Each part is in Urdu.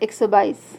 122।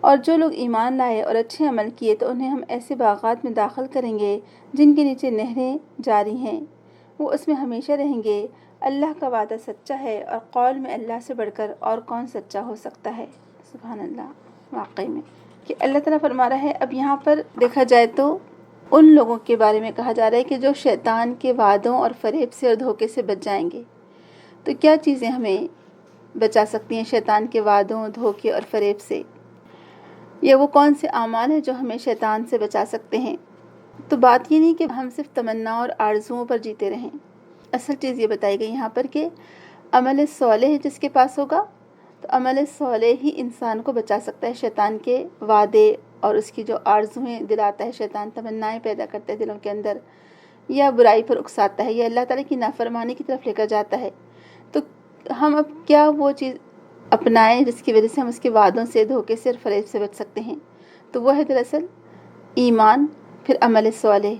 اور جو لوگ ایمان لائے اور اچھے عمل کیے تو انہیں ہم ایسے باغات میں داخل کریں گے جن کے نیچے نہریں جاری ہیں، وہ اس میں ہمیشہ رہیں گے۔ اللہ کا وعدہ سچا ہے اور قول میں اللہ سے بڑھ کر اور کون سچا ہو سکتا ہے۔ سبحان اللہ، واقعی میں کہ اللہ تعالیٰ فرما رہا ہے۔ اب یہاں پر دیکھا جائے تو ان لوگوں کے بارے میں کہا جا رہا ہے کہ جو شیطان کے وعدوں اور فریب سے اور دھوکے سے بچ جائیں گے۔ تو کیا چیزیں ہمیں بچا سکتی ہیں شیطان کے وعدوں، دھوکے اور فریب سے؟ یا وہ کون سے اعمال ہیں جو ہمیں شیطان سے بچا سکتے ہیں؟ تو بات یہ نہیں کہ ہم صرف تمنا اور آرزوؤں پر جیتے رہیں، اصل چیز یہ بتائی گئی یہاں پر کہ عمل صالح جس کے پاس ہوگا تو عمل صالح ہی انسان کو بچا سکتا ہے شیطان کے وعدے اور اس کی جو آرزویں دلاتا ہے شیطان، تمنائیں پیدا کرتا ہے دلوں کے اندر، یا برائی پر اکساتا ہے، یا اللہ تعالیٰ کی نافرمانی کی طرف لے کر جاتا ہے۔ تو ہم اب کیا وہ چیز اپنائیں جس کی وجہ سے ہم اس کے وعدوں سے، دھوکے سے اور فریب سے بچ سکتے ہیں؟ تو وہ ہے دراصل ایمان، پھر عمل صالح۔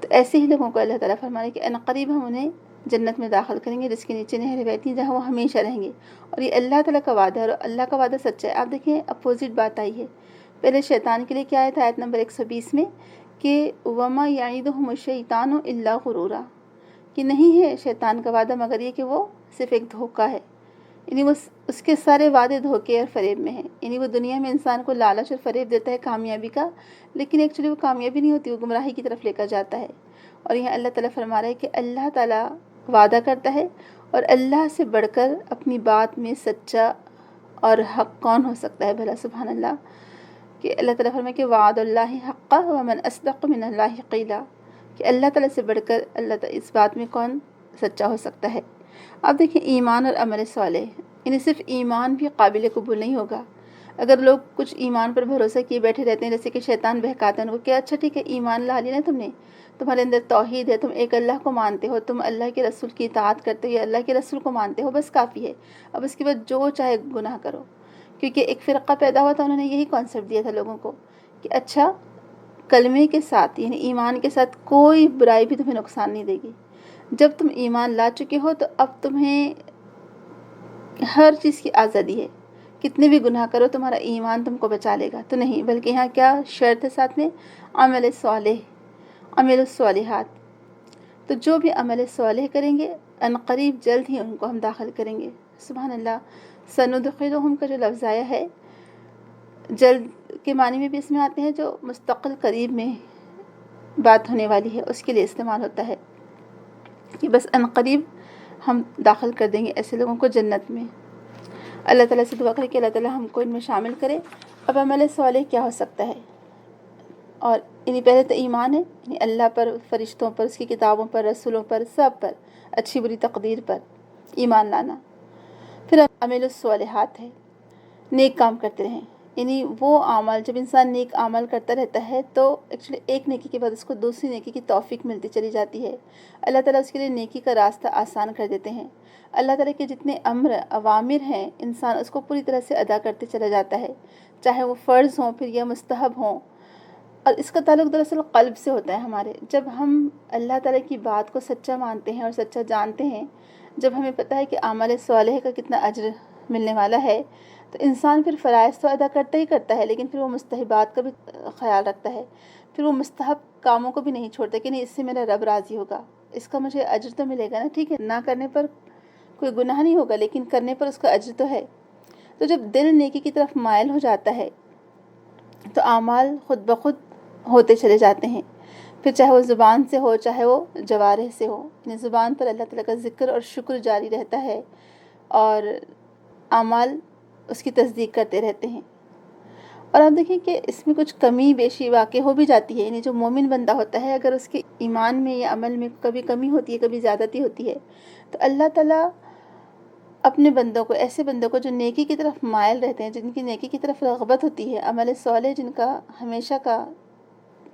تو ایسے ہی لوگوں کو اللہ تعالیٰ فرما رہے ہیں کہ عنقریب ہم انہیں جنت میں داخل کریں گے جس کے نیچے نہریں بہتی ہیں، جہاں وہ ہمیشہ رہیں گے۔ اور یہ اللہ تعالیٰ کا وعدہ ہے اور اللہ کا وعدہ سچا ہے۔ آپ دیکھیں اپوزٹ بات آئی ہے، پہلے شیطان کے لیے کیا آیا تھا آیت نمبر 120 میں کہ وَمَا يَعِدُهُمُ الشَّيْطَانُ إِلَّا غُرُورًا، کہ نہیں ہے شیطان کا وعدہ مگر یہ کہ وہ صرف ایک دھوکہ ہے، یعنی وہ اس کے سارے وعدے دھوکے اور فریب میں ہیں۔ یعنی وہ دنیا میں انسان کو لالچ اور فریب دیتا ہے کامیابی کا، لیکن ایکچولی وہ کامیابی نہیں ہوتی، وہ گمراہی کی طرف لے کر جاتا ہے۔ اور یہاں اللہ تعالیٰ فرما رہا ہے کہ اللہ تعالیٰ وعدہ کرتا ہے اور اللہ سے بڑھ کر اپنی بات میں سچا اور حق کون ہو سکتا ہے بھلا؟ سبحان اللہ، کہ اللہ تعالیٰ فرمائے کہ وعد اللہ حقا ومن اصدق من اللہ قیلا، کہ اللہ تعالیٰ سے بڑھ کر اللہ تعالیٰ اس بات میں کون سچا ہو سکتا ہے۔ اب دیکھیں ایمان اور عمل صالح، یعنی صرف ایمان بھی قابل قبول نہیں ہوگا اگر لوگ کچھ ایمان پر بھروسہ کیے بیٹھے رہتے ہیں، جیسے کہ شیطان بہکاتا ہے ان کو کہ اچھا ٹھیک ہے ایمان لا لیا نا تم نے، تمہارے اندر توحید ہے، تم ایک اللہ کو مانتے ہو، تم اللہ کے رسول کی اطاعت کرتے ہو یا اللہ کے رسول کو مانتے ہو، بس کافی ہے، اب اس کے بعد جو چاہے گناہ کرو۔ کیونکہ ایک فرقہ پیدا ہوا تھا، انہوں نے یہی کانسیپٹ دیا تھا لوگوں کو کہ اچھا کلمے کے ساتھ یعنی ایمان کے ساتھ کوئی برائی بھی تمہیں نقصان نہیں دے گی، جب تم ایمان لا چکے ہو تو اب تمہیں ہر چیز کی آزادی ہے، کتنے بھی گناہ کرو تمہارا ایمان تم کو بچا لے گا۔ تو نہیں، بلکہ یہاں کیا شرط ہے ساتھ میں؟ عمل صالح، عمل الصالحات۔ تو جو بھی عمل صالح کریں گے عنقریب جلد ہی ان کو ہم داخل کریں گے۔ سبحان اللہ، سندخلہم کا جو لفظ آیا ہے جلد کے معنی میں بھی اس میں آتے ہیں، جو مستقل قریب میں بات ہونے والی ہے اس کے لیے استعمال ہوتا ہے کہ بس عنقریب ہم داخل کر دیں گے ایسے لوگوں کو جنت میں۔ اللہ تعالیٰ سے دعا کرے کہ اللہ تعالیٰ ہم کو ان میں شامل کرے۔ اب عمل صالح کیا ہو سکتا ہے؟ اور یعنی پہلے تو ایمان ہے، یعنی اللہ پر، فرشتوں پر، اس کی کتابوں پر، رسولوں پر، سب پر، اچھی بری تقدیر پر ایمان لانا۔ پھر عمل الصالحات ہے، نیک کام کرتے رہیں، یعنی وہ اعمال، جب انسان نیک عمل کرتا رہتا ہے تو ایکچولی ایک نیکی کے بعد اس کو دوسری نیکی کی توفیق ملتی چلی جاتی ہے۔ اللہ تعالیٰ اس کے لیے نیکی کا راستہ آسان کر دیتے ہیں۔ اللہ تعالیٰ کے جتنے امر، اوامر ہیں، انسان اس کو پوری طرح سے ادا کرتے چلا جاتا ہے، چاہے وہ فرض ہوں پھر یا مستحب ہوں۔ اور اس کا تعلق دراصل قلب سے ہوتا ہے ہمارے۔ جب ہم اللہ تعالیٰ کی بات کو سچا مانتے ہیں اور سچا جانتے ہیں، جب ہمیں پتہ ہے کہ عمل صالح کا کتنا اجر ملنے والا ہے، تو انسان پھر فرائض تو ادا کرتا ہی کرتا ہے، لیکن پھر وہ مستحبات کا بھی خیال رکھتا ہے، پھر وہ مستحب کاموں کو بھی نہیں چھوڑتا کہ نہیں اس سے میرا رب راضی ہوگا، اس کا مجھے اجر تو ملے گا نا، ٹھیک ہے نہ کرنے پر کوئی گناہ نہیں ہوگا لیکن کرنے پر اس کا اجر تو ہے۔ تو جب دل نیکی کی طرف مائل ہو جاتا ہے تو اعمال خود بخود ہوتے چلے جاتے ہیں، پھر چاہے وہ زبان سے ہو چاہے وہ جوارح سے ہو، یعنی زبان پر اللہ تعالیٰ کا ذکر اور شکر جاری رہتا ہے اور اعمال اس کی تصدیق کرتے رہتے ہیں۔ اور آپ دیکھیں کہ اس میں کچھ کمی بیشی واقع ہو بھی جاتی ہے، یعنی جو مومن بندہ ہوتا ہے اگر اس کے ایمان میں یا عمل میں کبھی کمی ہوتی ہے، کبھی زیادتی ہوتی ہے، تو اللہ تعالیٰ اپنے بندوں کو، ایسے بندوں کو جو نیکی کی طرف مائل رہتے ہیں، جن کی نیکی کی طرف رغبت ہوتی ہے، عمل صالح جن کا ہمیشہ کا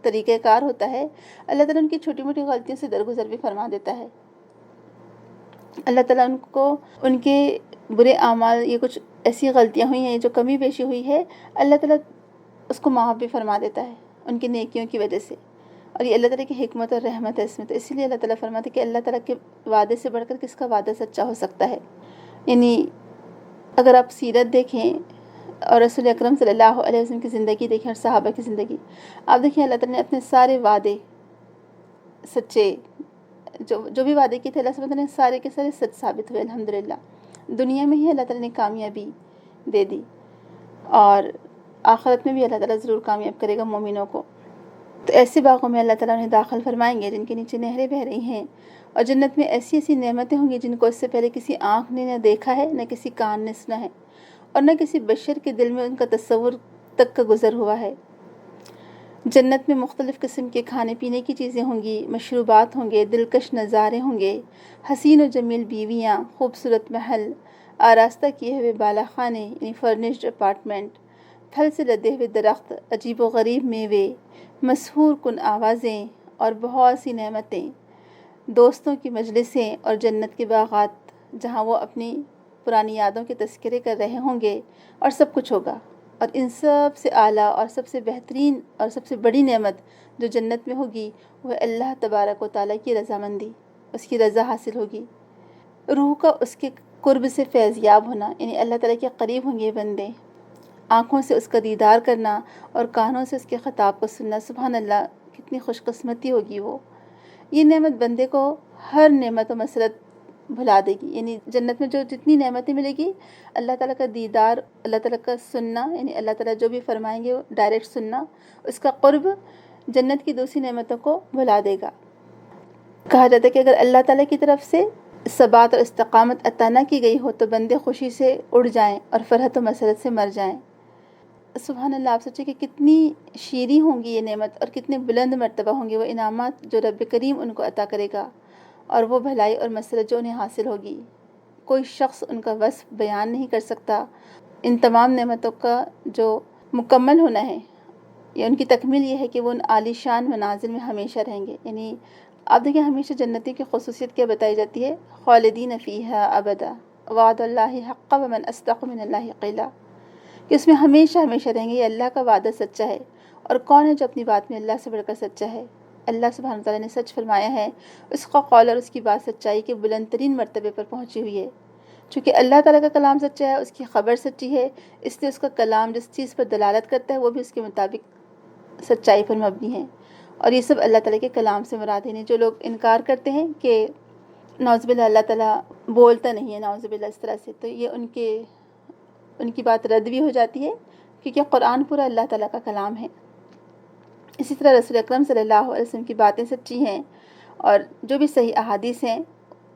طریقہ کار ہوتا ہے، اللہ تعالیٰ ان کی چھوٹی موٹی غلطیوں سے درگزر بھی فرما دیتا ہے۔ اللہ تعالیٰ ان کو ان کے برے اعمال، یہ کچھ ایسی غلطیاں ہوئی ہیں جو کمی بیشی ہوئی ہے، اللہ تعالیٰ اس کو معاف بھی فرما دیتا ہے ان کی نیکیوں کی وجہ سے۔ اور یہ اللہ تعالیٰ کی حکمت اور رحمت ہے اس میں، تو اسی لیے اللہ تعالیٰ فرماتے کہ اللہ تعالیٰ کے وعدے سے بڑھ کر کس کا وعدہ سچا ہو سکتا ہے۔ یعنی اگر آپ سیرت دیکھیں اور رسول اکرم صلی اللہ علیہ وسلم کی زندگی دیکھیں اور صحابہ کی زندگی، آپ دیکھیں اللہ تعالیٰ نے اپنے سارے وعدے سچے، جو بھی وعدے کیے تھے اللہ سبحانہ نے سارے کے سارے سچ ثابت ہوئے الحمدللہ۔ دنیا میں ہی اللہ تعالیٰ نے کامیابی دے دی، اور آخرت میں بھی اللہ تعالیٰ ضرور کامیاب کرے گا مومنوں کو۔ تو ایسے باغوں میں اللہ تعالیٰ انہیں داخل فرمائیں گے جن کے نیچے نہریں بہہ رہی ہیں، اور جنت میں ایسی ایسی نعمتیں ہوں گی جن کو اس سے پہلے کسی آنکھ نے نہ دیکھا ہے، نہ کسی کان نے سنا ہے، اور نہ کسی بشر کے دل میں ان کا تصور تک کا گزر ہوا ہے۔ جنت میں مختلف قسم کے کھانے پینے کی چیزیں ہوں گی، مشروبات ہوں گے، دلکش نظارے ہوں گے، حسین و جمیل بیویاں، خوبصورت محل، آراستہ کیے ہوئے بالا خانے یعنی فرنشڈ اپارٹمنٹ، پھل سے لدے ہوئے درخت، عجیب و غریب میوے، مسحور کن آوازیں اور بہت سی نعمتیں، دوستوں کی مجلسیں اور جنت کے باغات جہاں وہ اپنی پرانی یادوں کے تذکرے کر رہے ہوں گے، اور سب کچھ ہوگا۔ اور ان سب سے اعلیٰ اور سب سے بہترین اور سب سے بڑی نعمت جو جنت میں ہوگی وہ ہے اللہ تبارک و تعالیٰ کی رضامندی، اس کی رضا حاصل ہوگی، روح کا اس کے قرب سے فیض یاب ہونا، یعنی اللہ تعالیٰ کے قریب ہوں گے بندے، آنکھوں سے اس کا دیدار کرنا اور کانوں سے اس کے خطاب کو سننا۔ سبحان اللہ، کتنی خوش قسمتی ہوگی وہ۔ یہ نعمت بندے کو ہر نعمت و مسرت بھلا دے گی، یعنی جنت میں جو جتنی نعمتیں ملے گی، اللہ تعالیٰ کا دیدار، اللہ تعالیٰ کا سننا، یعنی اللہ تعالیٰ جو بھی فرمائیں گے وہ ڈائریکٹ سننا، اس کا قرب جنت کی دوسری نعمتوں کو بھلا دے گا۔ کہا جاتا ہے کہ اگر اللہ تعالیٰ کی طرف سے ثبات اور استقامت عطا نہ کی گئی ہو تو بندے خوشی سے اڑ جائیں اور فرحت و مسرت سے مر جائیں۔ سبحان اللہ، آپ سوچیں کہ کتنی شیریں ہوں گی یہ نعمت، اور کتنے بلند مرتبہ ہوں گے وہ انعامات جو رب کریم ان کو عطا کرے گا، اور وہ بھلائی اور مسرت جو انہیں حاصل ہوگی، کوئی شخص ان کا وصف بیان نہیں کر سکتا۔ ان تمام نعمتوں کا جو مکمل ہونا ہے یا ان کی تکمیل یہ ہے کہ وہ ان عالی شان منازل میں ہمیشہ رہیں گے۔ یعنی آپ دیکھیں ہمیشہ جنتی کی خصوصیت کیا بتائی جاتی ہے، خالدین فیہا ابدا وعد اللہ حق ومن اصدق من اللہ قیلا، کہ اس میں ہمیشہ ہمیشہ رہیں گے۔ یہ اللہ کا وعدہ سچا ہے، اور کون ہے جو اپنی بات میں اللہ سے بڑھ کر سچا ہے؟ اللہ سبحانہ تعالیٰ نے سچ فرمایا ہے، اس کا قول اور اس کی بات سچائی کے بلند ترین مرتبے پر پہنچی ہوئی ہے۔ چونکہ اللہ تعالیٰ کا کلام سچا ہے، اس کی خبر سچی ہے، اس لیے اس کا کلام جس چیز پر دلالت کرتا ہے وہ بھی اس کے مطابق سچائی پر مبنی ہے، اور یہ سب اللہ تعالیٰ کے کلام سے مراد ہے۔ جو لوگ انکار کرتے ہیں کہ نعوذ باللہ اللہ تعالیٰ بولتا نہیں ہے، نعوذ باللہ اس طرح سے، تو یہ ان کی بات رد بھی ہو جاتی ہے، کیونکہ قرآن پورا اللہ تعالیٰ کا کلام ہے۔ اسی طرح رسول اکرم صلی اللہ علیہ وسلم کی باتیں سچی ہیں، اور جو بھی صحیح احادیث ہیں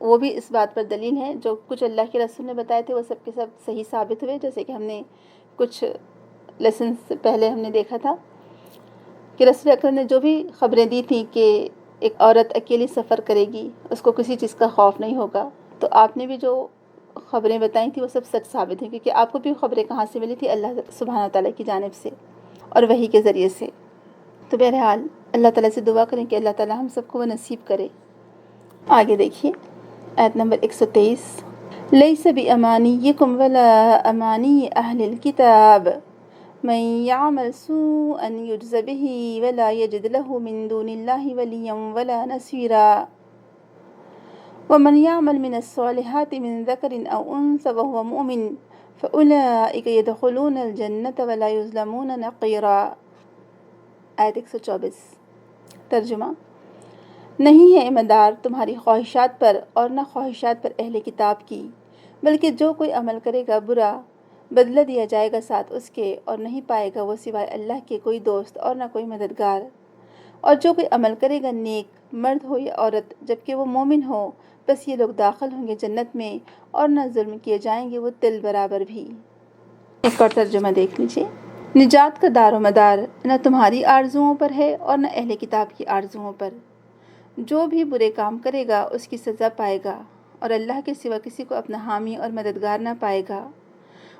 وہ بھی اس بات پر دلیل ہیں، جو کچھ اللہ کے رسول نے بتائے تھے وہ سب کے سب صحیح ثابت ہوئے۔ جیسے کہ ہم نے کچھ لیسنز پہلے ہم نے دیکھا تھا کہ رسول اکرم نے جو بھی خبریں دی تھیں کہ ایک عورت اکیلی سفر کرے گی، اس کو کسی چیز کا خوف نہیں ہوگا، تو آپ نے بھی جو خبریں بتائیں تھیں وہ سب سچ ثابت ہیں، کیونکہ آپ کو بھی خبریں کہاں سے ملی تھی؟ اللہ سبحانہ تعالیٰ کی جانب سے اور وحی کے ذریعے سے۔ تو بہرحال اللہ تعالیٰ سے دعا کریں کہ اللہ تعالیٰ ہم سب کو وہ نصیب کرے۔ آگے دیکھیے آیت نمبر 123، لیس بِأَمَانِيِّكُمْ وَلَا أَمَانِيِّ أَهْلِ الْكِتَابِ مَنْ يَعْمَلْ سُوءًا يُجْزَ بِهِ وَلَا يَجِدْ لَهُ مِنْ دُونِ اللَّهِ وَلِيًّا وَلَا نَصِيرًا وَمَنْ يَعْمَلْ مِنَ الصَّالِحَاتِ مِنْ ذَكَرٍ أَوْ أُنْثَىٰ وَهُوَ مُؤْمِنٌ فَأُولَٰئِكَ يَدْخُلُونَ الْجَنَّةَ وَلَا يُظْلَمُونَ نَقِيرًا۔ آیت 124، ترجمہ: نہیں ہے مدار تمہاری خواہشات پر اور نہ خواہشات پر اہل کتاب کی، بلکہ جو کوئی عمل کرے گا برا بدلہ دیا جائے گا ساتھ اس کے، اور نہیں پائے گا وہ سوائے اللہ کے کوئی دوست اور نہ کوئی مددگار۔ اور جو کوئی عمل کرے گا نیک، مرد ہو یا عورت، جبکہ وہ مومن ہو، بس یہ لوگ داخل ہوں گے جنت میں، اور نہ ظلم کیے جائیں گے وہ تل برابر بھی۔ ایک اور ترجمہ دیکھ لیجیے، نجات کا دار و مدار نہ تمہاری آرزوؤں پر ہے اور نہ اہل کتاب کی آرزوؤں پر۔ جو بھی برے کام کرے گا اس کی سزا پائے گا، اور اللہ کے سوا کسی کو اپنا حامی اور مددگار نہ پائے گا۔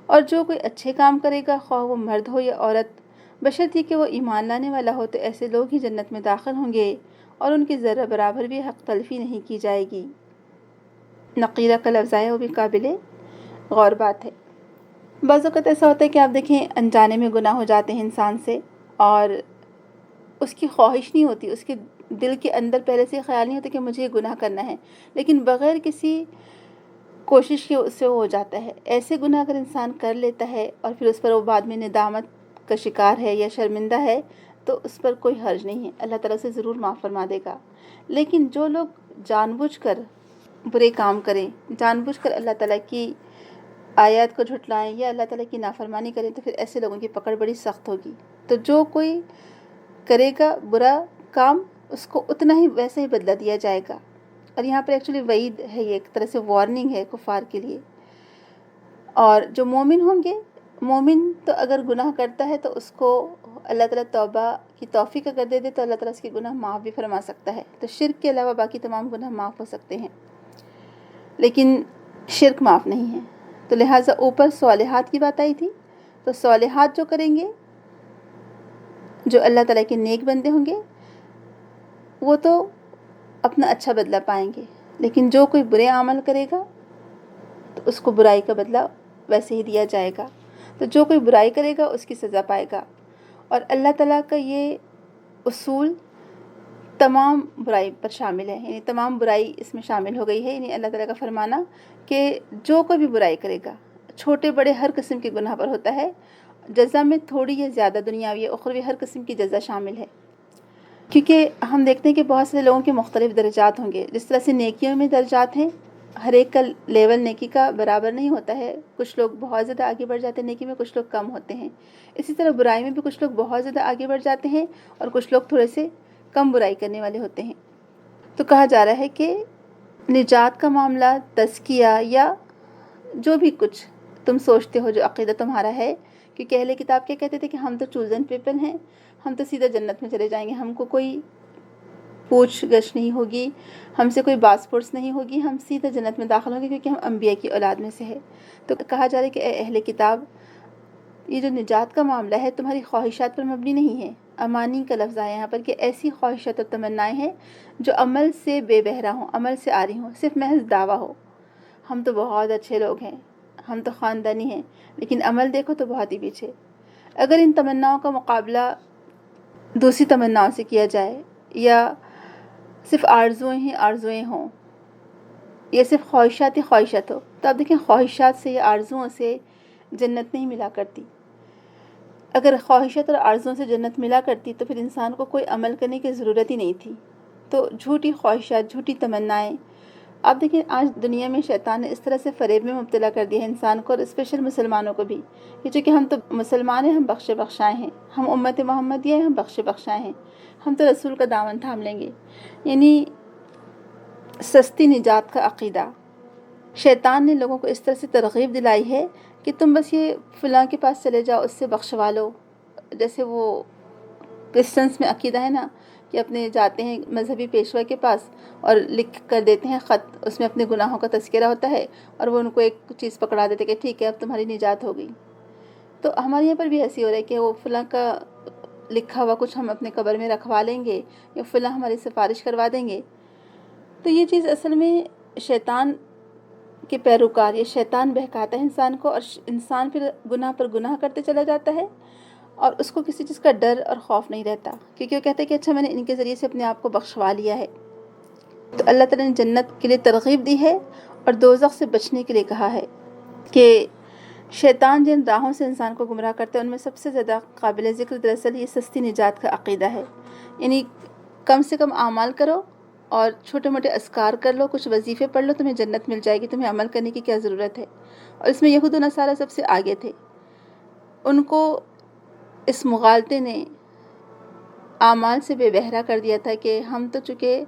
اور جو کوئی اچھے کام کرے گا، خواہ وہ مرد ہو یا عورت، بشرطیکہ کہ وہ ایمان لانے والا ہو، تو ایسے لوگ ہی جنت میں داخل ہوں گے، اور ان کی ذرہ برابر بھی حق تلفی نہیں کی جائے گی۔ نقیرہ کا لفظ ہے، وہ بھی قابل غور بات ہے۔ بعض اوقات ایسا ہوتا ہے کہ آپ دیکھیں انجانے میں گناہ ہو جاتے ہیں انسان سے، اور اس کی خواہش نہیں ہوتی، اس کے دل کے اندر پہلے سے خیال نہیں ہوتا کہ مجھے یہ گناہ کرنا ہے، لیکن بغیر کسی کوشش کی اس سے وہ ہو جاتا ہے۔ ایسے گناہ اگر انسان کر لیتا ہے اور پھر اس پر وہ بعد میں ندامت کا شکار ہے یا شرمندہ ہے تو اس پر کوئی حرج نہیں ہے، اللہ تعالیٰ سے ضرور معاف فرما دے گا۔ لیکن جو لوگ جان بوجھ کر برے کام کریں، جان بوجھ کر اللہ تعالیٰ کی آیات کو جھٹلائیں یا اللہ تعالیٰ کی نافرمانی کریں تو پھر ایسے لوگوں کی پکڑ بڑی سخت ہوگی۔ تو جو کوئی کرے گا برا کام اس کو اتنا ہی ویسا ہی بدلہ دیا جائے گا۔ اور یہاں پر ایکچولی وعید ہے، یہ ایک طرح سے وارننگ ہے کفار کے لیے۔ اور جو مومن ہوں گے، مومن تو اگر گناہ کرتا ہے تو اس کو اللہ تعالیٰ توبہ کی توفیق اگر دے دے تو اللہ تعالیٰ اس کے گناہ معاف بھی فرما سکتا ہے۔ تو شرک کے علاوہ باقی تمام گناہ معاف ہو سکتے ہیں، لیکن شرک معاف نہیں ہے۔ تو لہٰذا اوپر صالحات کی بات آئی تھی، تو صالحات جو کریں گے، جو اللہ تعالیٰ کے نیک بندے ہوں گے، وہ تو اپنا اچھا بدلہ پائیں گے، لیکن جو کوئی برے عمل کرے گا تو اس کو برائی کا بدلہ ویسے ہی دیا جائے گا۔ تو جو کوئی برائی کرے گا اس کی سزا پائے گا۔ اور اللہ تعالیٰ کا یہ اصول تمام برائی پر شامل ہے، یعنی تمام برائی اس میں شامل ہو گئی ہے۔ یعنی اللہ تعالیٰ کا فرمانا کہ جو کوئی بھی برائی کرے گا، چھوٹے بڑے ہر قسم کے گناہ پر ہوتا ہے، جزا میں تھوڑی یا زیادہ دنیاوی اخروی ہر قسم کی جزا شامل ہے۔ کیونکہ ہم دیکھتے ہیں کہ بہت سے لوگوں کے مختلف درجات ہوں گے، جس طرح سے نیکیوں میں درجات ہیں، ہر ایک کا لیول نیکی کا برابر نہیں ہوتا ہے۔ کچھ لوگ بہت زیادہ آگے بڑھ جاتے ہیں نیکی میں، کچھ لوگ کم ہوتے ہیں۔ اسی طرح برائی میں بھی کچھ لوگ بہت زیادہ آگے بڑھ جاتے ہیں اور کچھ لوگ تھوڑے سے کم برائی کرنے والے ہوتے ہیں۔ تو کہا جا رہا ہے کہ نجات کا معاملہ، تزکیہ یا جو بھی کچھ تم سوچتے ہو، جو عقیدہ تمہارا ہے، کیونکہ اہل کتاب کیا کہتے تھے کہ ہم تو چوزن پیپل ہیں، ہم تو سیدھا جنت میں چلے جائیں گے، ہم کو کوئی پوچھ گچھ نہیں ہوگی، ہم سے کوئی باس پرس نہیں ہوگی، ہم سیدھا جنت میں داخل ہوں گے کیونکہ ہم انبیاء کی اولاد میں سے ہے۔ تو کہا جا رہا ہے کہ اے اہل کتاب، یہ جو نجات کا معاملہ ہے تمہاری خواہشات پر مبنی نہیں ہے۔ امانی کا لفظ آیا یہاں پر کہ ایسی خواہشات اور تمنائیں ہیں جو عمل سے بے بہرا ہوں، عمل سے آری ہوں، صرف محض دعویٰ ہو۔ ہم تو بہت اچھے لوگ ہیں، ہم تو خاندانی ہیں، لیکن عمل دیکھو تو بہت ہی پیچھے۔ اگر ان تمناؤں کا مقابلہ دوسری تمناؤں سے کیا جائے، یا صرف آرزوئیں ہی آرزوئیں ہوں، یا صرف خواہشات ہی خواہشات ہو، تو آپ دیکھیں خواہشات سے یا آرزوؤں سے جنت نہیں ملا کرتی۔ اگر خواہشات اور آرزوؤں سے جنت ملا کرتی تو پھر انسان کو کوئی عمل کرنے کی ضرورت ہی نہیں تھی۔ تو جھوٹی خواہشات، جھوٹی تمنائیں، آپ دیکھیں آج دنیا میں شیطان نے اس طرح سے فریب میں مبتلا کر دیا ہے انسان کو، اور اسپیشل مسلمانوں کو بھی، کہ چونکہ ہم تو مسلمان ہیں، ہم بخشے بخشائے ہیں، ہم امت محمدیہ ہیں، ہم بخشے بخشائے ہیں، ہم تو رسول کا دامن تھام لیں گے۔ یعنی سستی نجات کا عقیدہ۔ شیطان نے لوگوں کو اس طرح سے ترغیب دلائی ہے کہ تم بس یہ فلاں کے پاس چلے جاؤ، اس سے بخشوا لو۔ جیسے وہ کرسچنس میں عقیدہ ہے نا کہ اپنے جاتے ہیں مذہبی پیشوا کے پاس اور لکھ کر دیتے ہیں خط، اس میں اپنے گناہوں کا تذکرہ ہوتا ہے اور وہ ان کو ایک چیز پکڑا دیتے کہ ٹھیک ہے اب تمہاری نجات ہو گئی۔ تو ہمارے یہاں پر بھی ایسی ہو رہا ہے کہ وہ فلاں کا لکھا ہوا کچھ ہم اپنے قبر میں رکھوا لیں گے یا فلاں ہماری سفارش کروا دیں گے۔ تو یہ چیز اصل میں شیطان کے پیروکار، یہ شیطان بہکاتا ہے انسان کو، اور انسان پھر گناہ پر گناہ کرتے چلا جاتا ہے اور اس کو کسی چیز کا ڈر اور خوف نہیں رہتا، کیونکہ وہ کہتا ہے کہ اچھا میں نے ان کے ذریعے سے اپنے آپ کو بخشوا لیا ہے۔ تو اللہ تعالیٰ نے جنت کے لیے ترغیب دی ہے اور دوزخ سے بچنے کے لیے کہا ہے کہ شیطان جن راہوں سے انسان کو گمراہ کرتا ہے ان میں سب سے زیادہ قابل ذکر دراصل یہ سستی نجات کا عقیدہ ہے۔ یعنی کم سے کم اعمال کرو اور چھوٹے موٹے اذکار کر لو، کچھ وظیفے پڑھ لو، تمہیں جنت مل جائے گی، تمہیں عمل کرنے کی کیا ضرورت ہے۔ اور اس میں یہود و نصارہ سب سے آگے تھے، ان کو اس مغالطے نے اعمال سے بے بہرا کر دیا تھا کہ ہم تو چونکہ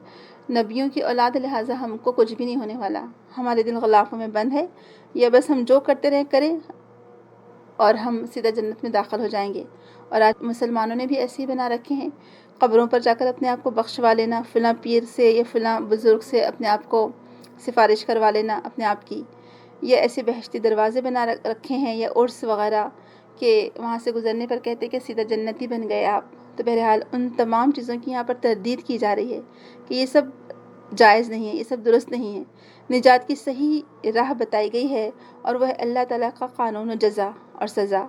نبیوں کی اولاد، لہٰذا ہم کو کچھ بھی نہیں ہونے والا، ہمارے دل غلافوں میں بند ہے، یا بس ہم جو کرتے رہے کریں اور ہم سیدھا جنت میں داخل ہو جائیں گے۔ اور آج مسلمانوں نے بھی ایسے ہی بنا رکھے ہیں، قبروں پر جا کر اپنے آپ کو بخشوا لینا، فلاں پیر سے یا فلاں بزرگ سے اپنے آپ کو سفارش کروا لینا اپنے آپ کی، یا ایسے بہشتی دروازے بنا رکھے ہیں یا عرس وغیرہ کہ وہاں سے گزرنے پر کہتے کہ سیدھا جنتی بن گئے آپ۔ تو بہرحال ان تمام چیزوں کی یہاں پر تردید کی جا رہی ہے کہ یہ سب جائز نہیں ہے، یہ سب درست نہیں ہے۔ نجات کی صحیح راہ بتائی گئی ہے اور وہ ہے اللہ تعالیٰ کا قانون و جزا اور سزا۔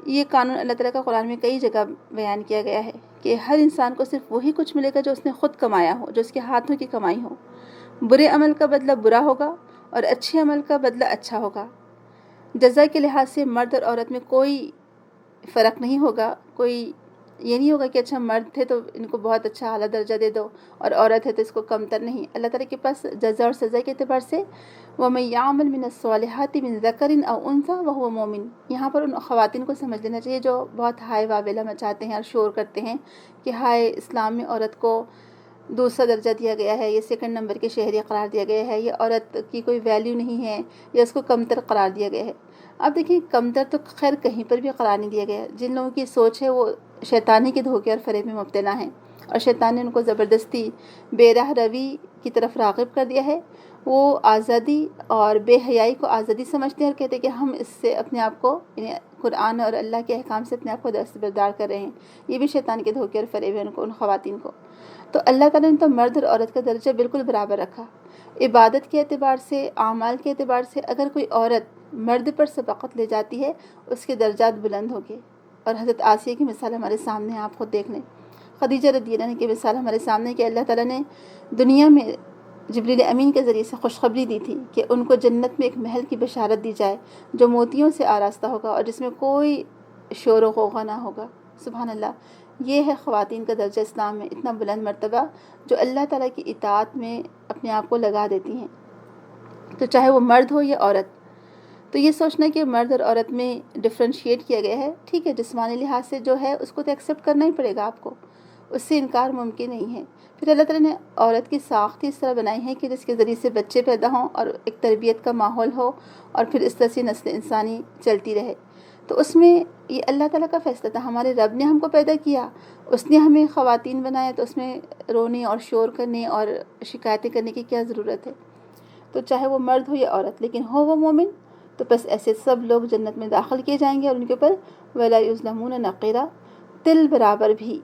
یہ قانون اللہ تعالیٰ کا قرآن میں کئی جگہ بیان کیا گیا ہے کہ ہر انسان کو صرف وہی کچھ ملے گا جو اس نے خود کمایا ہو، جو اس کے ہاتھوں کی کمائی ہو۔ برے عمل کا بدلہ برا ہوگا اور اچھے عمل کا بدلہ اچھا ہوگا۔ جزا کے لحاظ سے مرد اور عورت میں کوئی فرق نہیں ہوگا، کوئی یہ نہیں ہوگا کہ اچھا مرد تھے تو ان کو بہت اچھا اعلیٰ درجہ دے دو اور عورت ہے تو اس کو کمتر نہیں۔ اللہ تعالیٰ کے پاس جزا اور سزا کے اعتبار سے وَمَن يَعْمَلْ مِنَ الصَّالِحَاتِ مِن ذَكَرٍ أَوْ أُنثَىٰ وَهُوَ مُؤْمِنٌ، یہاں پر ان خواتین کو سمجھ لینا چاہیے جو بہت ہائے واویلا مچاتے ہیں اور شور کرتے ہیں کہ ہائے اسلام میں عورت کو دوسرا درجہ دیا گیا ہے، یہ سیکنڈ نمبر کے شہری قرار دیا گیا ہے، یہ عورت کی کوئی ویلیو نہیں ہے، یا اس کو کمتر قرار دیا گیا ہے۔ اب دیکھیں کمتر تو خیر کہیں پر بھی قرار نہیں دیا گیا، جن لوگوں کی سوچ ہے وہ شیطانی کے دھوکے اور فریب میں مبتلا ہیں، اور شیطان نے ان کو زبردستی بے راہ روی کی طرف راغب کر دیا ہے۔ وہ آزادی اور بے حیائی کو آزادی سمجھتے ہیں اور کہتے ہیں کہ ہم اس سے اپنے آپ کو، یعنی قرآن اور اللہ کے احکام سے اپنے آپ کو دستبردار کر رہے ہیں۔ یہ بھی شیطان کے دھوکے اور فریب ہیں ان خواتین کو۔ تو اللہ تعالیٰ نے تو مرد اور عورت کا درجہ بالکل برابر رکھا۔ عبادت کے اعتبار سے، اعمال کے اعتبار سے اگر کوئی عورت مرد پر سبقت لے جاتی ہے اس کے درجات بلند ہوگے۔ اور حضرت آسیہ کی مثال ہمارے سامنے ہیں، آپ خود دیکھ لیں۔ خدیجہ رضی اللہ عنہ کی مثال ہمارے سامنے کہ اللہ تعالیٰ نے دنیا میں جبریل امین کے ذریعے سے خوشخبری دی تھی کہ ان کو جنت میں ایک محل کی بشارت دی جائے جو موتیوں سے آراستہ ہوگا اور جس میں کوئی شور و غوغا نہ ہوگا۔ سبحان اللہ، یہ ہے خواتین کا درجہ اسلام میں اتنا بلند مرتبہ جو اللہ تعالیٰ کی اطاعت میں اپنے آپ کو لگا دیتی ہیں، تو چاہے وہ مرد ہو یا عورت۔ تو یہ سوچنا کہ مرد اور عورت میں ڈفرینشیٹ کیا گیا ہے، ٹھیک ہے، جسمانی لحاظ سے جو ہے اس کو تو ایکسیپٹ کرنا ہی پڑے گا آپ کو، اس سے انکار ممکن نہیں ہے۔ پھر اللہ تعالیٰ نے عورت کی ساخت اس طرح بنائی ہے کہ جس کے ذریعے سے بچے پیدا ہوں اور ایک تربیت کا ماحول ہو اور پھر اس طرح سے نسل انسانی چلتی رہے۔ تو اس میں یہ اللہ تعالیٰ کا فیصلہ تھا، ہمارے رب نے ہم کو پیدا کیا، اس نے ہمیں خواتین بنایا، تو اس میں رونے اور شور کرنے اور شکایتیں کرنے کی کیا ضرورت ہے؟ تو چاہے وہ مرد ہو یا عورت، لیکن ہو وہ مومن، تو بس ایسے سب لوگ جنت میں داخل کیے جائیں گے اور ان کے اوپر وَلَا يُظْلَمُونَ نَقِيرًا، تل برابر بھی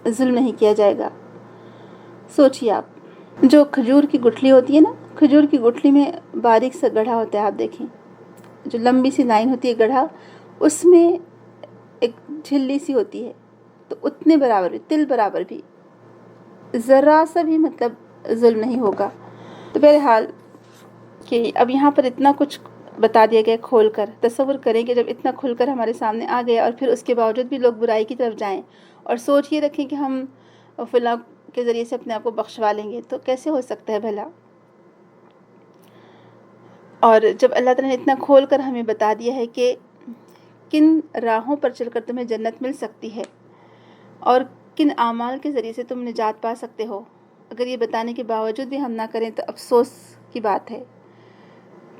ظلم نہیں کیا جائے گا۔ سوچیے آپ، جو کھجور کی گٹھلی ہوتی ہے نا، کھجور کی گٹھلی میں باریک سا گڑھا ہوتا ہے، آپ دیکھیں جو لمبی سی لائن ہوتی ہے گڑھا، اس میں ایک جھلی سی ہوتی ہے، تو اتنے برابر بھی، تل برابر بھی ذرا سا بھی مطلب ظلم نہیں ہوگا۔ تو بہرحال کہ اب یہاں پر اتنا کچھ بتا دیا گیا کھول کر، تصور کریں کہ جب اتنا کھل کر ہمارے سامنے آ گیا اور پھر اس کے باوجود بھی لوگ برائی کی طرف جائیں اور سوچ یہ رکھیں کہ ہم فلاں کے ذریعے سے اپنے آپ کو بخشوا لیں گے، تو کیسے ہو سکتا ہے بھلا؟ اور جب اللہ تعالیٰ نے اتنا کھول کر ہمیں بتا دیا ہے کہ کن راہوں پر چل کر تمہیں جنت مل سکتی ہے اور کن اعمال کے ذریعے سے تم نجات پا سکتے ہو، اگر یہ بتانے کے باوجود بھی ہم نہ کریں تو افسوس کی بات ہے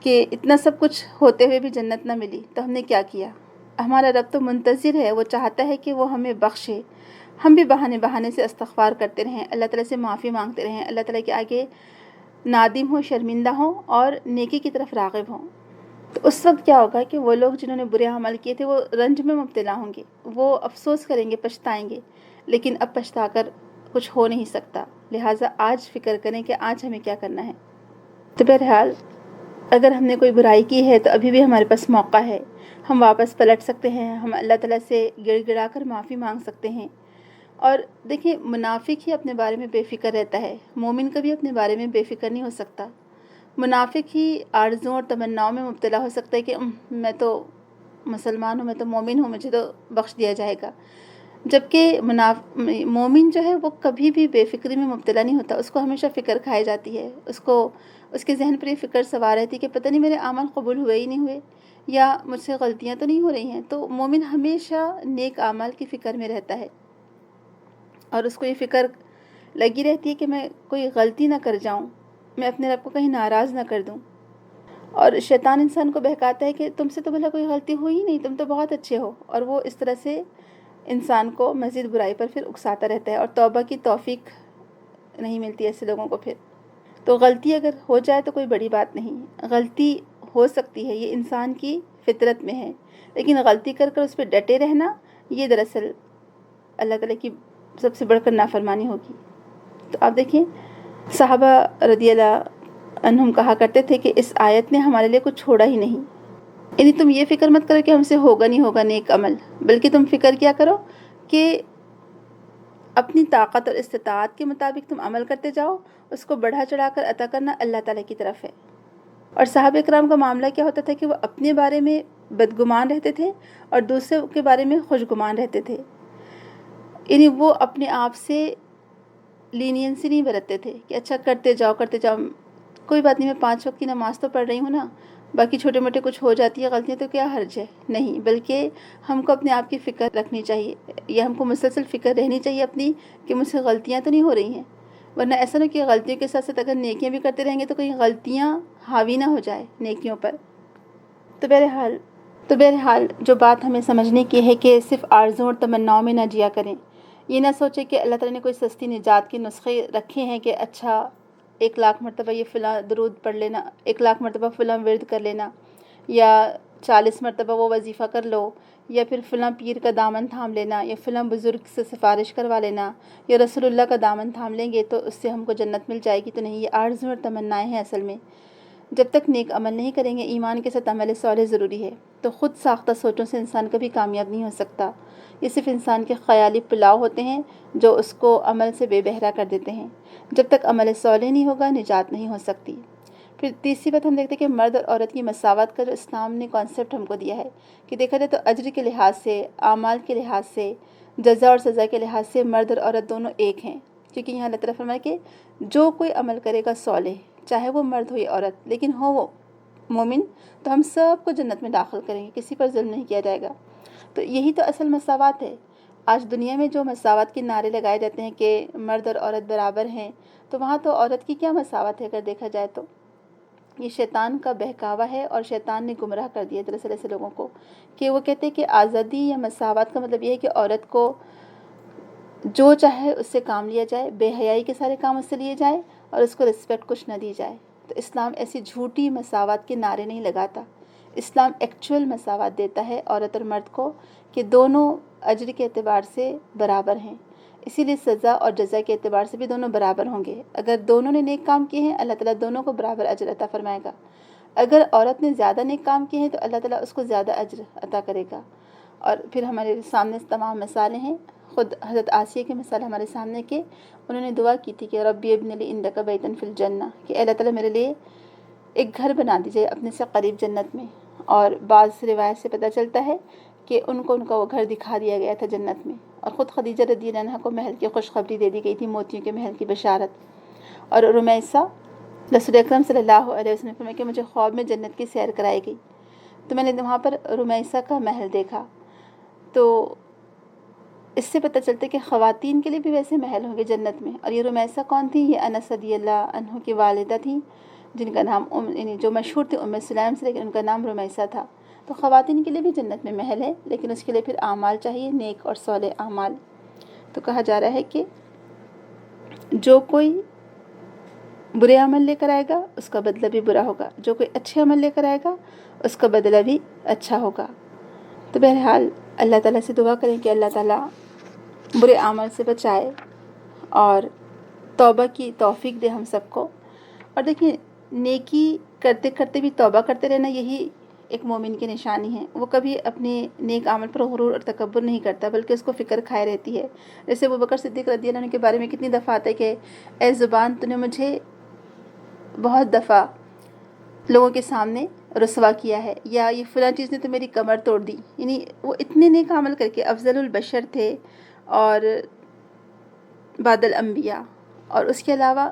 کہ اتنا سب کچھ ہوتے ہوئے بھی جنت نہ ملی، تو ہم نے کیا کیا؟ ہمارا رب تو منتظر ہے، وہ چاہتا ہے کہ وہ ہمیں بخشے، ہم بھی بہانے سے استغفار کرتے رہیں، اللہ تعالیٰ سے معافی مانگتے رہیں، اللہ تعالیٰ کے آگے نادم ہوں، شرمندہ ہوں اور نیکی کی طرف راغب ہوں۔ تو اس وقت کیا ہوگا کہ وہ لوگ جنہوں نے برے عمل کیے تھے وہ رنج میں مبتلا ہوں گے، وہ افسوس کریں گے، پچھتائیں گے، لیکن اب پچھتا کر کچھ ہو نہیں سکتا، لہٰذا آج فکر کریں کہ آج ہمیں کیا کرنا ہے۔ تو بہرحال اگر ہم نے کوئی برائی کی ہے تو ابھی بھی ہمارے پاس موقع ہے، ہم واپس پلٹ سکتے ہیں، ہم اللہ تعالیٰ سے گڑ گڑا کر معافی مانگ سکتے ہیں۔ اور دیکھیں منافق ہی اپنے بارے میں بے فکر رہتا ہے، مومن کبھی اپنے بارے میں بے فکر نہیں ہو سکتا۔ منافق ہی آرزوں اور تمناؤں میں مبتلا ہو سکتا ہے کہ میں تو مسلمان ہوں، میں تو مومن ہوں، مجھے تو بخش دیا جائے گا، جبکہ مومن جو ہے وہ کبھی بھی بے فکری میں مبتلا نہیں ہوتا، اس کو ہمیشہ فکر کھائی جاتی ہے، اس کے ذہن پر یہ فکر سوار رہتی ہے کہ پتہ نہیں میرے اعمال قبول ہوئے ہی نہیں ہوئے، یا مجھ سے غلطیاں تو نہیں ہو رہی ہیں۔ تو مومن ہمیشہ نیک اعمال کی فکر میں رہتا ہے اور اس کو یہ فکر لگی رہتی ہے کہ میں کوئی غلطی نہ کر جاؤں، میں اپنے رب کو کہیں ناراض نہ کر دوں۔ اور شیطان انسان کو بہکاتا ہے کہ تم سے تو بھلا کوئی غلطی ہوئی ہی نہیں، تم تو بہت اچھے ہو، اور وہ اس طرح سے انسان کو مزید برائی پر پھر اکساتا رہتا ہے اور توبہ کی توفیق نہیں ملتی ایسے لوگوں کو۔ پھر تو غلطی اگر ہو جائے تو کوئی بڑی بات نہیں، غلطی ہو سکتی ہے، یہ انسان کی فطرت میں ہے، لیکن غلطی کر کر اس پہ ڈٹے رہنا یہ دراصل اللہ تعالیٰ کی سب سے بڑھ کر نافرمانی ہوگی۔ تو آپ دیکھیں صحابہ رضی اللہ عنہم کہا کرتے تھے کہ اس آیت نے ہمارے لیے کچھ چھوڑا ہی نہیں، یعنی تم یہ فکر مت کرو کہ ہم سے ہوگا نہیں ہوگا نیک عمل، بلکہ تم فکر کیا کرو کہ اپنی طاقت اور استطاعت کے مطابق تم عمل کرتے جاؤ، اس کو بڑھا چڑھا کر عطا کرنا اللہ تعالیٰ کی طرف ہے۔ اور صحابہ کرام کا معاملہ کیا ہوتا تھا کہ وہ اپنے بارے میں بدگمان رہتے تھے اور دوسروں کے بارے میں خوشگمان رہتے تھے، یعنی وہ اپنے آپ سے لینینسی نہیں برتتے تھے کہ اچھا کرتے جاؤ کوئی بات نہیں، میں 5 وقت کی نماز تو پڑھ رہی ہوں نا، باقی چھوٹے موٹے کچھ ہو جاتی ہے غلطیاں تو کیا حرج ہے، نہیں، بلکہ ہم کو اپنے آپ کی فکر رکھنی چاہیے، یا ہم کو مسلسل فکر رہنی چاہیے اپنی کہ مجھ سے غلطیاں تو نہیں ہو رہی ہیں، ورنہ ایسا نہ کہ غلطیوں کے ساتھ ساتھ اگر نیکیاں بھی کرتے رہیں گے تو کہیں غلطیاں حاوی نہ ہو جائے نیکیوں پر۔ تو بہرحال جو بات ہمیں سمجھنے کی ہے کہ صرف آرزوں اور تمناؤں میں نہ جیا کریں، یہ نہ سوچیں کہ اللہ تعالیٰ نے کوئی سستی نجات کے نسخے رکھے ہیں کہ اچھا 1,00,000 مرتبہ یہ فلاں درود پڑھ لینا، 1,00,000 مرتبہ فلاں ورد کر لینا، یا 40 مرتبہ وہ وظیفہ کر لو، یا پھر فلاں پیر کا دامن تھام لینا، یا فلاں بزرگ سے سفارش کروا لینا، یا رسول اللہ کا دامن تھام لیں گے تو اس سے ہم کو جنت مل جائے گی۔ تو نہیں، یہ آرزو اور تمنائیں ہیں اصل میں۔ جب تک نیک عمل نہیں کریں گے، ایمان کے ساتھ عمل صالح ضروری ہے، تو خود ساختہ سوچوں سے انسان کبھی کامیاب نہیں ہو سکتا۔ یہ صرف انسان کے خیالی پلاؤ ہوتے ہیں جو اس کو عمل سے بے بہرا کر دیتے ہیں۔ جب تک عمل صالح نہیں ہوگا، نجات نہیں ہو سکتی۔ پھر تیسری بات ہم دیکھتے ہیں کہ مرد اور عورت کی مساوات کا جو اسلام نے کانسیپٹ ہم کو دیا ہے کہ دیکھا جائے تو اجر کے لحاظ سے، اعمال کے لحاظ سے، جزا اور سزا کے لحاظ سے مرد اور عورت دونوں ایک ہیں، کیونکہ یہاں اللہ تعالیٰ فرمایا کہ جو کوئی عمل کرے گا صالح، چاہے وہ مرد ہو یا عورت، لیکن ہو وہ مومن، تو ہم سب کو جنت میں داخل کریں گے، کسی پر ظلم نہیں کیا جائے گا۔ تو یہی تو اصل مساوات ہے۔ آج دنیا میں جو مساوات کے نعرے لگائے جاتے ہیں کہ مرد اور عورت برابر ہیں، تو وہاں تو عورت کی کیا مساوات ہے اگر دیکھا جائے تو؟ یہ شیطان کا بہکاوا ہے، اور شیطان نے گمراہ کر دیا دراصل ایسے لوگوں کو کہ وہ کہتے ہیں کہ آزادی یا مساوات کا مطلب یہ ہے کہ عورت کو جو چاہے اس سے کام لیا جائے، بے حیائی کے سارے کام اس سے لیے جائے، اور اس کو رسپیکٹ کچھ نہ دی جائے۔ تو اسلام ایسی جھوٹی مساوات کے نعرے نہیں لگاتا۔ اسلام ایکچول مساوات دیتا ہے عورت اور مرد کو کہ دونوں اجر کے اعتبار سے برابر ہیں، اسی لیے سزا اور جزا کے اعتبار سے بھی دونوں برابر ہوں گے۔ اگر دونوں نے نیک کام کیے ہیں، اللہ تعالیٰ دونوں کو برابر اجر عطا فرمائے گا۔ اگر عورت نے زیادہ نیک کام کیے ہیں تو اللہ تعالیٰ اس کو زیادہ اجر عطا کرے گا۔ اور پھر ہمارے سامنے تمام مثالیں ہیں، خود حضرت آسیہ کی مثال ہمارے سامنے کہ انہوں نے دعا کی تھی کہ ربی ابن لی عندک بیتا فی الجنہ، کہ اللہ تعالیٰ میرے لیے ایک گھر بنا دیجیے اپنے سے قریب جنت میں۔ اور بعض روایت سے پتہ چلتا ہے کہ ان کا وہ گھر دکھا دیا گیا تھا جنت میں، اور خود خدیجہ رضی اللہ عنہا کو محل کی خوشخبری دے دی گئی تھی، موتیوں کے محل کی بشارت۔ اور رمیسہ، رسول اکرم صلی اللہ علیہ وسلم نے فرمایا کہ مجھے خواب میں جنت کی سیر کرائی گئی، تو میں نے وہاں پر رمیسہ کا محل دیکھا۔ تو اس سے پتہ چلتا ہے کہ خواتین کے لیے بھی ویسے محل ہوں گے جنت میں۔ اور یہ رمیسہ کون تھی؟ یہ انس رضی اللہ عنہ کی والدہ تھیں، جن کا نام یعنی جو مشہور تھی ام سلیم سے، لیکن ان کا نام رمیسہ تھا۔ تو خواتین کے لیے بھی جنت میں محل ہے، لیکن اس کے لیے پھر اعمال چاہیے، نیک اور صالح اعمال۔ تو کہا جا رہا ہے کہ جو کوئی برے عمل لے کر آئے گا اس کا بدلہ بھی برا ہوگا، جو کوئی اچھے عمل لے کر آئے گا اس کا بدلہ بھی اچھا ہوگا۔ تو بہرحال اللہ تعالیٰ سے دعا کریں کہ اللہ تعالیٰ برے عمل سے بچائے اور توبہ کی توفیق دے ہم سب کو۔ اور دیکھیں، نیکی کرتے کرتے بھی توبہ کرتے رہنا، یہی ایک مومن کی نشانی ہے۔ وہ کبھی اپنے نیک عمل پر غرور اور تکبر نہیں کرتا، بلکہ اس کو فکر کھائے رہتی ہے۔ جیسے ابوبکر صدیق رضی اللہ عنہ کے بارے میں کتنی دفعہ آتا ہے کہ اے زبان، تو نے مجھے بہت دفعہ لوگوں کے سامنے رسوا کیا ہے، یا یہ فلاں چیز نے تو میری کمر توڑ دی۔ یعنی وہ اتنے نیک عمل کر کے افضل البشر تھے اور بعد الانبیاء، اور اس کے علاوہ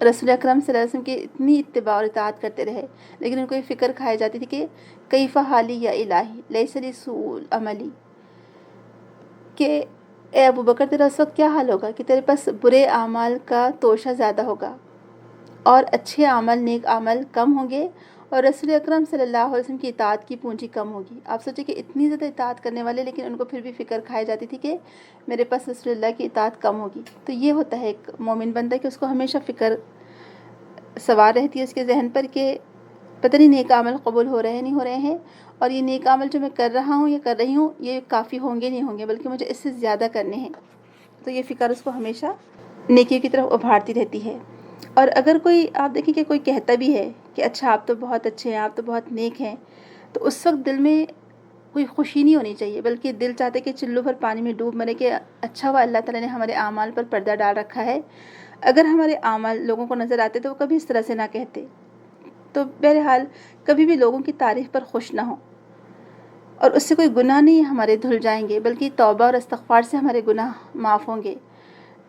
رسول اکرم صلی اللہ علیہ وسلم کی اتنی اتباع اور اطاعت کرتے رہے، لیکن ان کو یہ فکر کھائی جاتی تھی کہ کیف حالی یا الہی لیس لی سوء عملی، کہ اے ابو بکر تیرا اس وقت کیا حال ہوگا کہ تیرے پاس برے اعمال کا توشہ زیادہ ہوگا اور اچھے عمل، نیک عمل کم ہوں گے، اور رسول اکرم صلی اللہ علیہ وسلم کی اطاعت کی پونجی کم ہوگی۔ آپ سوچیں کہ اتنی زیادہ اطاعت کرنے والے، لیکن ان کو پھر بھی فکر کھائی جاتی تھی کہ میرے پاس رسول اللہ کی اطاعت کم ہوگی۔ تو یہ ہوتا ہے ایک مومن بندہ کہ اس کو ہمیشہ فکر سوار رہتی ہے اس کے ذہن پر کہ پتہ نہیں نیک عمل قبول ہو رہے ہیں نہیں ہو رہے ہیں، اور یہ نیک عمل جو میں کر رہا ہوں یا کر رہی ہوں یہ کافی ہوں گے نہیں ہوں گے، بلکہ مجھے اس سے زیادہ کرنے ہیں۔ تو یہ فکر اس کو ہمیشہ نیکیوں کی طرف ابھارتی رہتی ہے۔ اور اگر کوئی، آپ دیکھیں کہ کوئی کہتا بھی ہے کہ اچھا آپ تو بہت اچھے ہیں، آپ تو بہت نیک ہیں، تو اس وقت دل میں کوئی خوشی نہیں ہونی چاہیے، بلکہ دل چاہتے کہ چلو بھر پانی میں ڈوب مرے کہ اچھا ہوا اللہ تعالیٰ نے ہمارے اعمال پر پردہ ڈال رکھا ہے۔ اگر ہمارے اعمال لوگوں کو نظر آتے تو وہ کبھی اس طرح سے نہ کہتے، تو بہرحال کبھی بھی لوگوں کی تعریف پر خوش نہ ہوں، اور اس سے کوئی گناہ نہیں ہمارے دھل جائیں گے، بلکہ توبہ اور استغفار سے ہمارے گناہ معاف ہوں گے،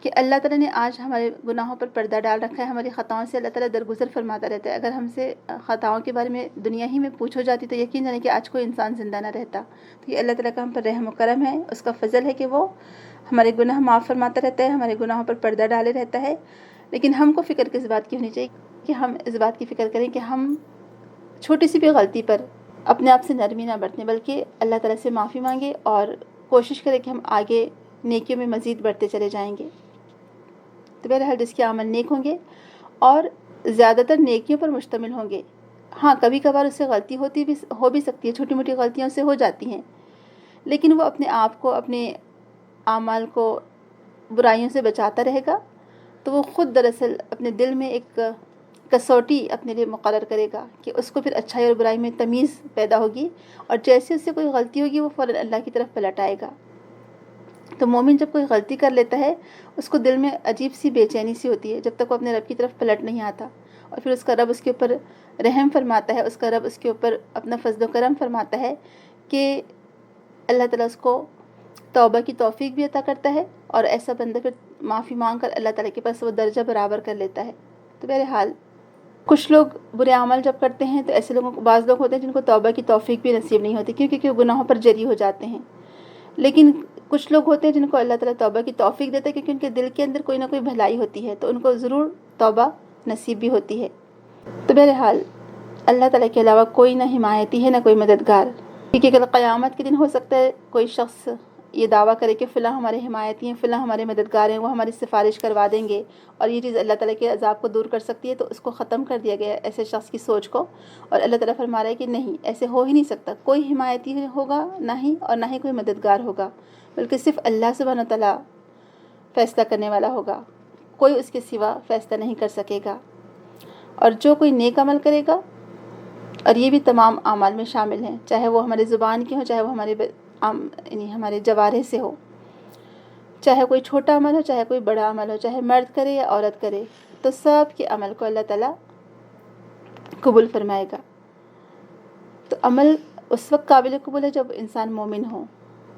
کہ اللہ تعالیٰ نے آج ہمارے گناہوں پر پردہ ڈال رکھا ہے، ہماری خطاؤں سے اللہ تعالیٰ درگزر فرماتا رہتا ہے۔ اگر ہم سے خطاؤں کے بارے میں دنیا ہی میں پوچھ ہو جاتی تو یقین جانے کہ آج کوئی انسان زندہ نہ رہتا۔ تو یہ اللہ تعالیٰ کا ہم پر رحم و کرم ہے، اس کا فضل ہے کہ وہ ہمارے گناہ معاف فرماتا رہتا ہے، ہمارے گناہوں پر پردہ ڈالے رہتا ہے۔ لیکن ہم کو فکر کس بات کی ہونی چاہیے کہ ہم اس بات کی فکر کریں کہ ہم چھوٹی سی بھی غلطی پر اپنے آپ سے نرمی نہ برتیں، بلکہ اللہ تعالیٰ سے معافی مانگے اور کوشش کریں کہ ہم آگے نیکیوں میں مزید بڑھتے چلے جائیں گے۔ تو بہرحال جس کے عمل نیک ہوں گے اور زیادہ تر نیکیوں پر مشتمل ہوں گے، ہاں کبھی کبھار اس سے غلطی ہو بھی سکتی ہے، چھوٹی موٹی غلطیاں سے ہو جاتی ہیں، لیکن وہ اپنے آپ کو، اپنے اعمال کو برائیوں سے بچاتا رہے گا تو وہ خود دراصل اپنے دل میں ایک کسوٹی اپنے لیے مقرر کرے گا کہ اس کو پھر اچھائی اور برائی میں تمیز پیدا ہوگی، اور جیسے اس سے کوئی غلطی ہوگی وہ فوراً اللہ کی طرف پلٹ آئے گا۔ تو مومن جب کوئی غلطی کر لیتا ہے اس کو دل میں عجیب سی بے چینی سی ہوتی ہے جب تک وہ اپنے رب کی طرف پلٹ نہیں آتا، اور پھر اس کا رب اس کے اوپر رحم فرماتا ہے، اس کا رب اس کے اوپر اپنا فضل و کرم فرماتا ہے کہ اللہ تعالیٰ اس کو توبہ کی توفیق بھی عطا کرتا ہے، اور ایسا بندہ پھر معافی مانگ کر اللہ تعالیٰ کے پاس وہ درجہ برابر کر لیتا ہے۔ تو بہرحال کچھ لوگ برے عمل جب کرتے ہیں تو ایسے لوگوں کو، بعض لوگ ہوتے ہیں جن کو توبہ کی توفیق بھی نصیب نہیں ہوتی کیونکہ وہ گناہوں پر جری ہو جاتے ہیں، لیکن کچھ لوگ ہوتے ہیں جن کو اللہ تعالیٰ توبہ کی توفیق دیتا ہے کیونکہ ان کے دل کے اندر کوئی نہ کوئی بھلائی ہوتی ہے، تو ان کو ضرور توبہ نصیب بھی ہوتی ہے۔ تو بہرحال اللہ تعالیٰ کے علاوہ کوئی نہ حمایتی ہے نہ کوئی مددگار، کیونکہ کل قیامت کے دن ہو سکتا ہے کوئی شخص یہ دعویٰ کرے کہ فلاں ہمارے حمایتی ہیں، فلاں ہمارے مددگار ہیں، وہ ہماری سفارش کروا دیں گے اور یہ چیز اللہ تعالیٰ کے عذاب کو دور کر سکتی ہے، تو اس کو ختم کر دیا گیا ایسے شخص کی سوچ کو، اور اللہ تعالیٰ فرما رہا ہے کہ نہیں، ایسے ہو ہی نہیں سکتا، کوئی حمایتی ہوگا نہ ہی، اور نہ ہی کوئی مددگار ہوگا، بلکہ صرف اللہ سبحانہ تعالیٰ فیصلہ کرنے والا ہوگا، کوئی اس کے سوا فیصلہ نہیں کر سکے گا۔ اور جو کوئی نیک عمل کرے گا، اور یہ بھی تمام اعمال میں شامل ہیں، چاہے وہ ہمارے زبان کے ہوں، چاہے وہ ہمارے جوارح سے ہو، چاہے کوئی چھوٹا عمل ہو، چاہے کوئی بڑا عمل ہو، چاہے مرد کرے یا عورت کرے، تو سب کے عمل کو اللہ تعالیٰ قبول فرمائے گا۔ تو عمل اس وقت قابل قبول ہے جب انسان مومن ہو،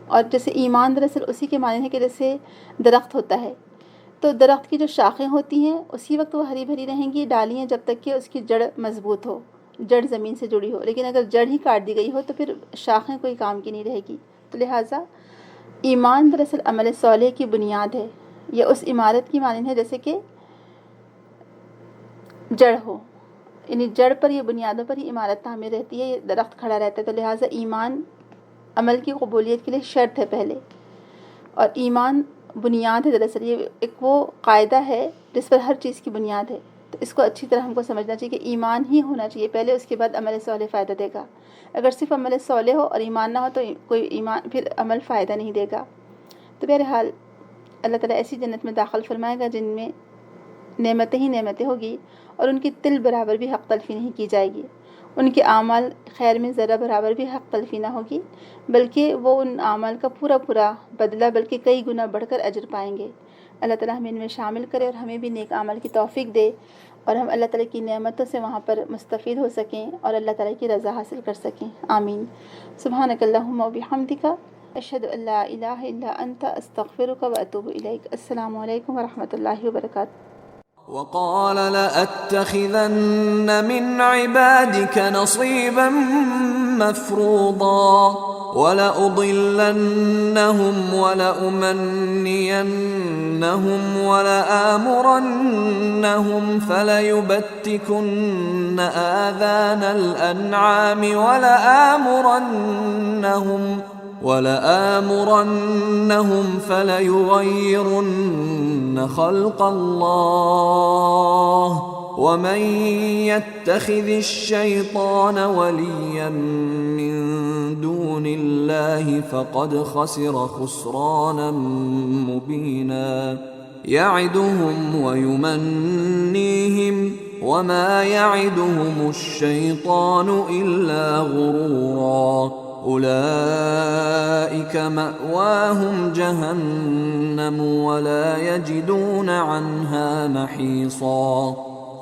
اور جیسے ایمان دراصل اسی کے معنی ہے کہ جیسے درخت ہوتا ہے، تو درخت کی جو شاخیں ہوتی ہیں اسی وقت وہ ہری بھری رہیں گی، ڈالیاں، جب تک کہ اس کی جڑ مضبوط ہو، جڑ زمین سے جڑی ہو، لیکن اگر جڑ ہی کاٹ دی گئی ہو تو پھر شاخیں کوئی کام کی نہیں رہے گی۔ تو لہٰذا ایمان دراصل عمل صالح کی بنیاد ہے، یہ اس عمارت کی مانند ہے جیسے کہ جڑ ہو، یعنی جڑ پر، یہ بنیادوں پر ہی عمارت تعمیر رہتی ہے، یہ درخت کھڑا رہتا ہے۔ تو لہٰذا ایمان عمل کی قبولیت کے لیے شرط ہے پہلے، اور ایمان بنیاد ہے، دراصل یہ ایک وہ قاعدہ ہے جس پر ہر چیز کی بنیاد ہے۔ تو اس کو اچھی طرح ہم کو سمجھنا چاہیے کہ ایمان ہی ہونا چاہیے پہلے، اس کے بعد عمل صالح فائدہ دے گا۔ اگر صرف عمل صالح ہو اور ایمان نہ ہو تو کوئی ایمان، پھر عمل فائدہ نہیں دے گا۔ تو بہرحال اللہ تعالیٰ ایسی جنت میں داخل فرمائے گا جن میں نعمتیں ہی نعمتیں ہوگی، اور ان کی تل برابر بھی حق تلفی نہیں کی جائے گی، ان کے اعمال خیر میں ذرہ برابر بھی حق تلفی نہ ہوگی، بلکہ وہ ان اعمال کا پورا پورا بدلہ، بلکہ کئی گنا بڑھ کر اجر پائیں گے۔ اللہ تعالیٰ ہمیں ان میں شامل کرے اور ہمیں بھی نیک اعمال کی توفیق دے، اور ہم اللہ تعالیٰ کی نعمتوں سے وہاں پر مستفید ہو سکیں اور اللہ تعالیٰ کی رضا حاصل کر سکیں۔ آمین۔ سبحانک اللہم و بحمدک، اشہد ان لا الہ الا انت، استغفرک و اتوب الیک۔ السلام علیکم ورحمۃ اللہ وبرکاتہ۔ وقال لأتخذن من عبادك نصيبا مفروضا ولأضلنهم ولأمنينهم ولآمرنهم فليبتكن آذان الأنعام ولآمرنهم فليغيرن خلق الله ومن يتخذ الشيطان وليا من دون الله فقد خسر خسرانا مبينا يعدهم ويمنيهم وما يعدهم الشيطان إلا غرورا أولئك مأواهم جهنم ولا يجدون عنها محيصا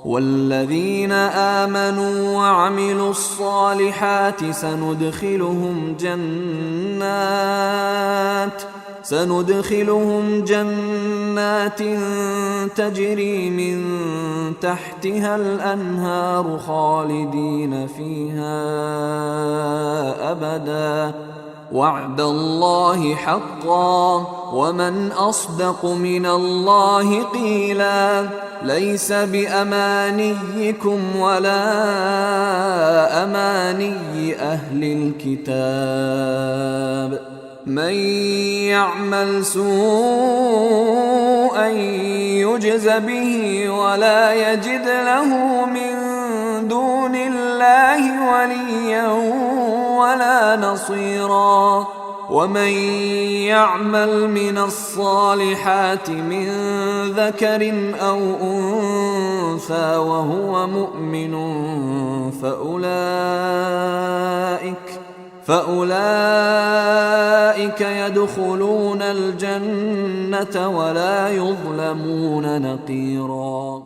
والذين آمنوا وعملوا الصالحات سندخلهم جنات تجري من تحتها الأنهار خالدين فيها أبدا وعد الله حقا ومن أصدق من الله قيلا ليس بأمانيكم ولا أماني أهل الكتاب من يعمل سوءا يجز به ولا يجد له من دون الله وليا ولا نصيرا ومن يعمل من الصالحات من ذكر أو أنثى وهو مؤمن فأولئك يدخلون الجنة ولا يظلمون نقيرا.